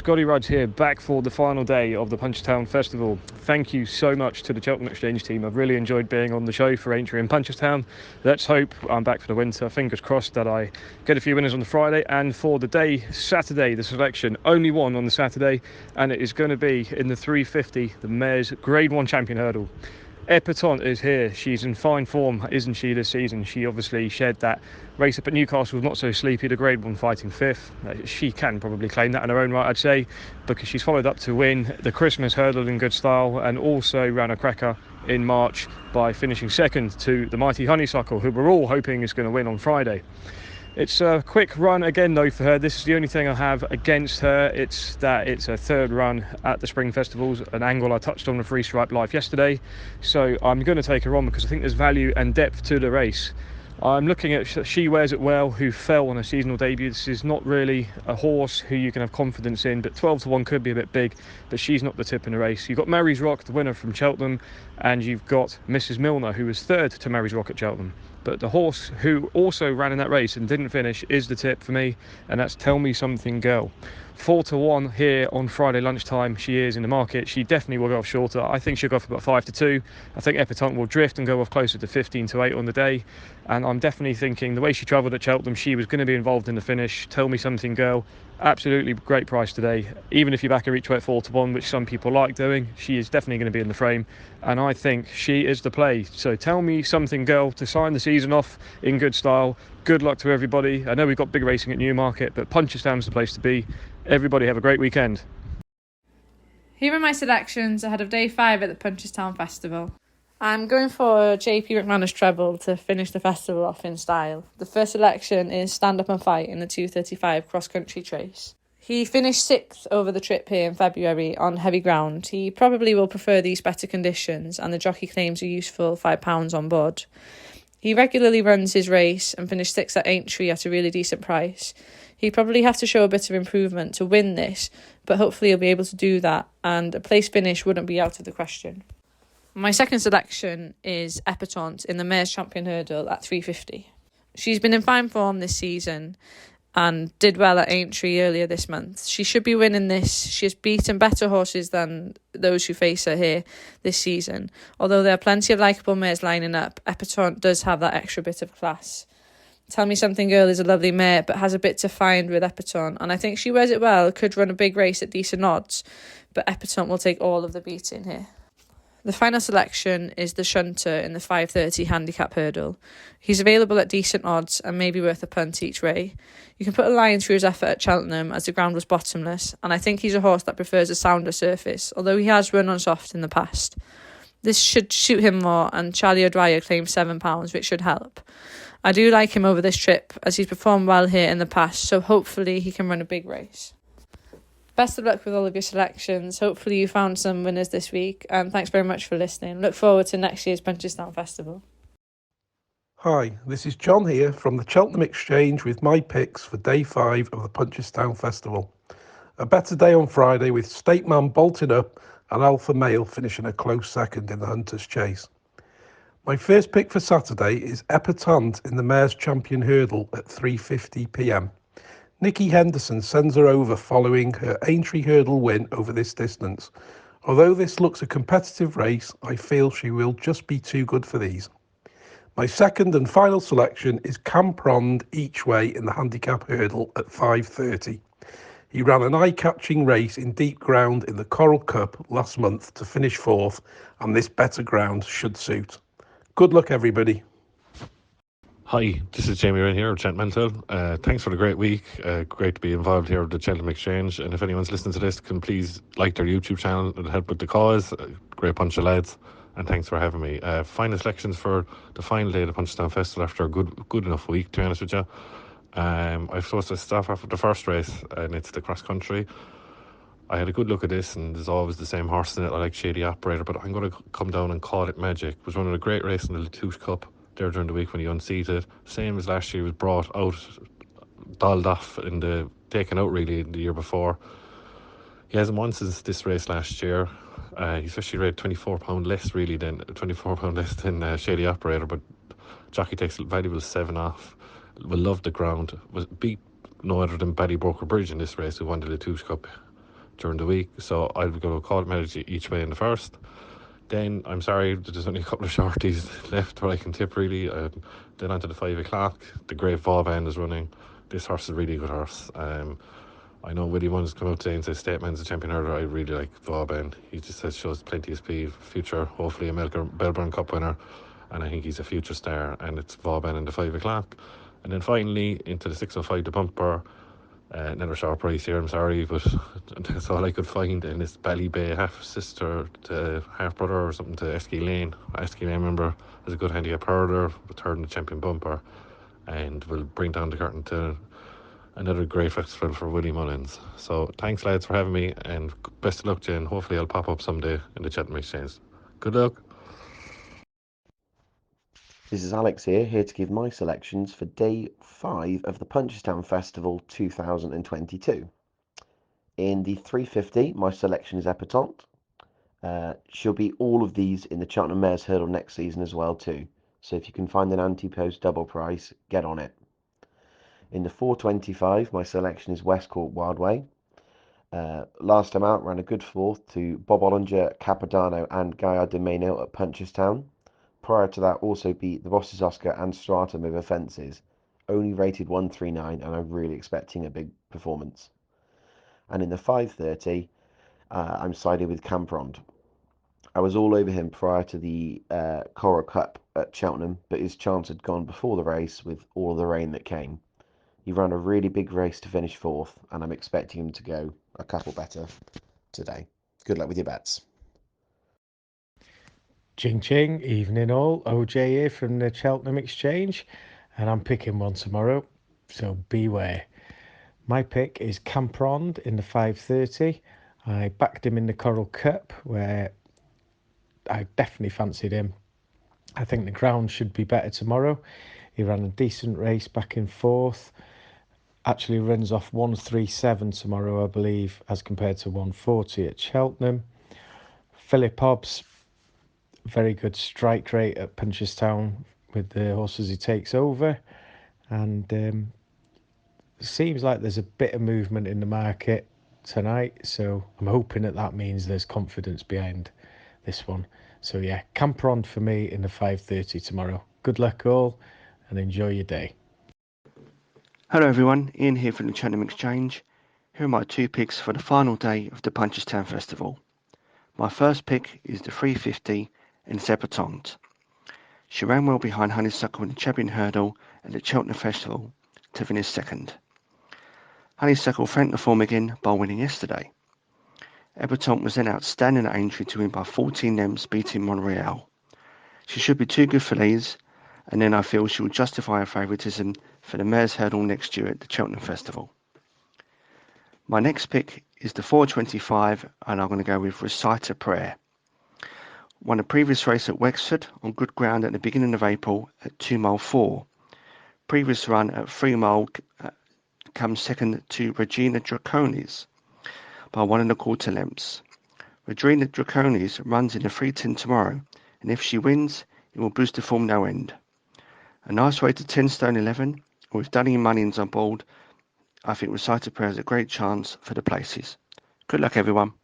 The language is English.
Scotty Rudge here, back for the final day of the Punchestown Festival. Thank you so much to the Cheltenham Exchange team. I've really enjoyed being on the show for Aintree and Punchestown. Let's hope I'm back for the winter. Fingers crossed that I get a few winners on the Friday. And for the day, Saturday, the selection, only one on the Saturday, and it is going to be in the 350, the Mayor's Grade 1 Champion Hurdle. Ante-Post is here. She's in fine form, isn't she, this season? She obviously shared that race up at Newcastle was not so sleepy, the Grade 1 fighting fifth. She can probably claim that in her own right, I'd say, because she's followed up to win the Christmas hurdle in good style and also ran a cracker in March by finishing second to the mighty Honeysuckle, who we're all hoping is going to win on Friday. It's a quick run again though for her. This is the only thing I have against her. It's that it's her third run at the Spring Festivals, an angle I touched on the Free Stripe Life yesterday. So I'm going to take her on because I think there's value and depth to the race. I'm looking at She Wears It Well, who fell on a seasonal debut. This is not really a horse who you can have confidence in, but 12-1 could be a bit big, but she's not the tip in the race. You've got Mary's Rock, the winner from Cheltenham, and you've got Mrs. Milner, who was third to Mary's Rock at Cheltenham. But the horse who also ran in that race and didn't finish is the tip for me, and that's Tell Me Something Girl. 4-1 here on Friday lunchtime. She is in the market. She definitely will go off shorter. I think she'll go off about 5-2. I think Ante-Post will drift and go off closer to 15-8 on the day. And I'm definitely thinking the way she travelled at Cheltenham, she was going to be involved in the finish. Tell Me Something Girl. Absolutely great price today. Even if you back her each way at 4-1, which some people like doing, she is definitely going to be in the frame. And I think she is the play. So Tell Me Something Girl to sign the season off in good style. Good luck to everybody. I know we've got big racing at Newmarket, but Punchestown's the place to be. Everybody have a great weekend. Here are my selections ahead of day 5 at the Punchestown Festival. I'm going for JP McManus treble to finish the festival off in style. The first selection is Stand Up and Fight in the 2:35 cross-country trace. He finished 6th over the trip here in February on heavy ground. He probably will prefer these better conditions, and the jockey claims a useful £5 on board. He regularly runs his race and finished 6th at Aintree at a really decent price. He probably have to show a bit of improvement to win this, but hopefully he'll be able to do that, and a place finish wouldn't be out of the question. My second selection is Ante-Post in the Mayor's Champion Hurdle at 350. She's been in fine form this season and did well at Aintree earlier this month. She should be winning this. She has beaten better horses than those who face her here this season. Although there are plenty of likeable mares lining up, Ante-Post does have that extra bit of class. Tell Me Something Girl is a lovely mare, but has a bit to find with Ante-Post, and I think She Wears It Well could run a big race at decent odds, but Ante-Post will take all of the beating here. The final selection is the Shunter in the 5:30 handicap hurdle. He's available at decent odds and may be worth a punt each way. You can put a line through his effort at Cheltenham as the ground was bottomless, and I think he's a horse that prefers a sounder surface, although he has run on soft in the past. This should suit him more, and Charlie O'Dwyer claims £7, which should help. I do like him over this trip, as he's performed well here in the past, so hopefully he can run a big race. Best of luck with all of your selections. Hopefully you found some winners this week, and thanks very much for listening. Look forward to next year's Punchestown Festival. Hi, this is John here from the Cheltenham Exchange with my picks for day 5 of the Punchestown Festival. A better day on Friday with State Man bolting up and Alpha Male finishing a close second in the Hunter's Chase. My first pick for Saturday is Ante-Post in the Mayor's Champion Hurdle at 3:50 p.m. Nikki Henderson sends her over following her Aintree Hurdle win over this distance. Although this looks a competitive race, I feel she will just be too good for these. My second and final selection is Camprond each way in the handicap hurdle at 5:30. He ran an eye-catching race in deep ground in the Coral Cup last month to finish 4th, and this better ground should suit. Good luck, everybody. Hi, this is Jamie Ryan here of Cheltenham. Thanks for the great week. Great to be involved here with the Cheltenham Exchange. And if anyone's listening to this, can please like their YouTube channel and help with the cause. Great bunch of lads. And thanks for having me. Final selections for the final day of the Punchestown Festival after a good enough week, to be honest with you. I'm supposed to start off with the first race, and it's the cross country. I had a good look at this, and there's always the same horse in it. I like Shady Operator, but I'm going to come down and call it Magic. It was one of the great races in the Latouche Cup there during the week when he unseated. Same as last year, he was brought out, dialed off taken out really the year before. He hasn't won since this race last year. He's actually rated £24 less than Shady Operator, but jockey takes a valuable 7 off. Will love the ground. Was beat no other than Baddy Broker Bridge in this race, who won the Latouche Cup during the week, so I'll be going to call mileage each way in the first. Then I'm sorry, there's only a couple of shorties left where I can tip really. Then onto the 5 o'clock, the Great Vauban is running. This horse is a really good horse. I know Willie Munn's come out today and said Stateman's a champion hurdler. I really like Vauban. He just says shows plenty of speed, future, hopefully a Melbourne Cup winner, and I think he's a future star. And it's Vauban in the 5 o'clock, and then finally into the 6:05 the bumper. Another short price here, I'm sorry, but that's all I could find. And it's Bally Bay, half sister to half brother or something to Esky Lane. Esky Lane, remember, is a good handicap hurdler, third in the champion bumper, and will bring down the curtain to another great festival for Willie Mullins. So thanks lads for having me, and best of luck, Jen. Hopefully I'll pop up someday in the Cheltenham Exchange. Good luck. This is Alex here to give my selections for day 5 of the Punchestown Festival 2022. In the 350, my selection is Epatante. She'll be all of these in the Cheltenham Mares Hurdle next season as well too. So if you can find an Ante-Post double price, get on it. In the 425, my selection is Westcourt Wildway. Last time out, ran a good fourth to Bob Ollinger, Capodanno and Gaillard de Maino at Punchestown. Prior to that, also beat the Bosses Oscar and Stratum over fences. Only rated 139, and I'm really expecting a big performance. And in the 530, I'm sided with Camprond. I was all over him prior to the Coral Cup at Cheltenham, but his chance had gone before the race with all the rain that came. He ran a really big race to finish 4th, and I'm expecting him to go a couple better today. Good luck with your bets. Ching ching, evening all. OJ here from the Cheltenham Exchange, and I'm picking one tomorrow, so beware. My pick is Camprond in the 530. I backed him in the Coral Cup, where I definitely fancied him. I think the ground should be better tomorrow. He ran a decent race back in 4th. Actually runs off 137 tomorrow, I believe, as compared to 140 at Cheltenham. Philip Hobbs, very good strike rate at Punchestown with the horses he takes over, and seems like there's a bit of movement in the market tonight, so I'm hoping that means there's confidence behind this one. So yeah, Camprond for me in the 530 tomorrow. Good luck all and enjoy your day. Hello everyone, Ian here from the Cheltenham Exchange. Here are my 2 picks for the final day of the Punchestown Festival. My first pick is the 350 and Epatante. She ran well behind Honeysuckle in the champion hurdle at the Cheltenham Festival to finish 2nd. Honeysuckle franked the form again by winning yesterday. Epatante was then outstanding at Aintree to win by 14 lengths, beating Monreal. She should be too good for these, and then I feel she will justify her favouritism for the Mares Hurdle next year at the Cheltenham Festival. My next pick is the 425, and I'm going to go with Recite a Prayer. Won a previous race at Wexford on good ground at the beginning of April at 2 mile 4. Previous run at 3 mile comes second to Regina Draconis by 1 1/4 lengths. Regina Draconis runs in the 310 tomorrow, and if she wins, it will boost the form no end. A nice rated 10 stone 11, and with Dunning Munnings on board, I think Recite a Prayer has a great chance for the places. Good luck everyone.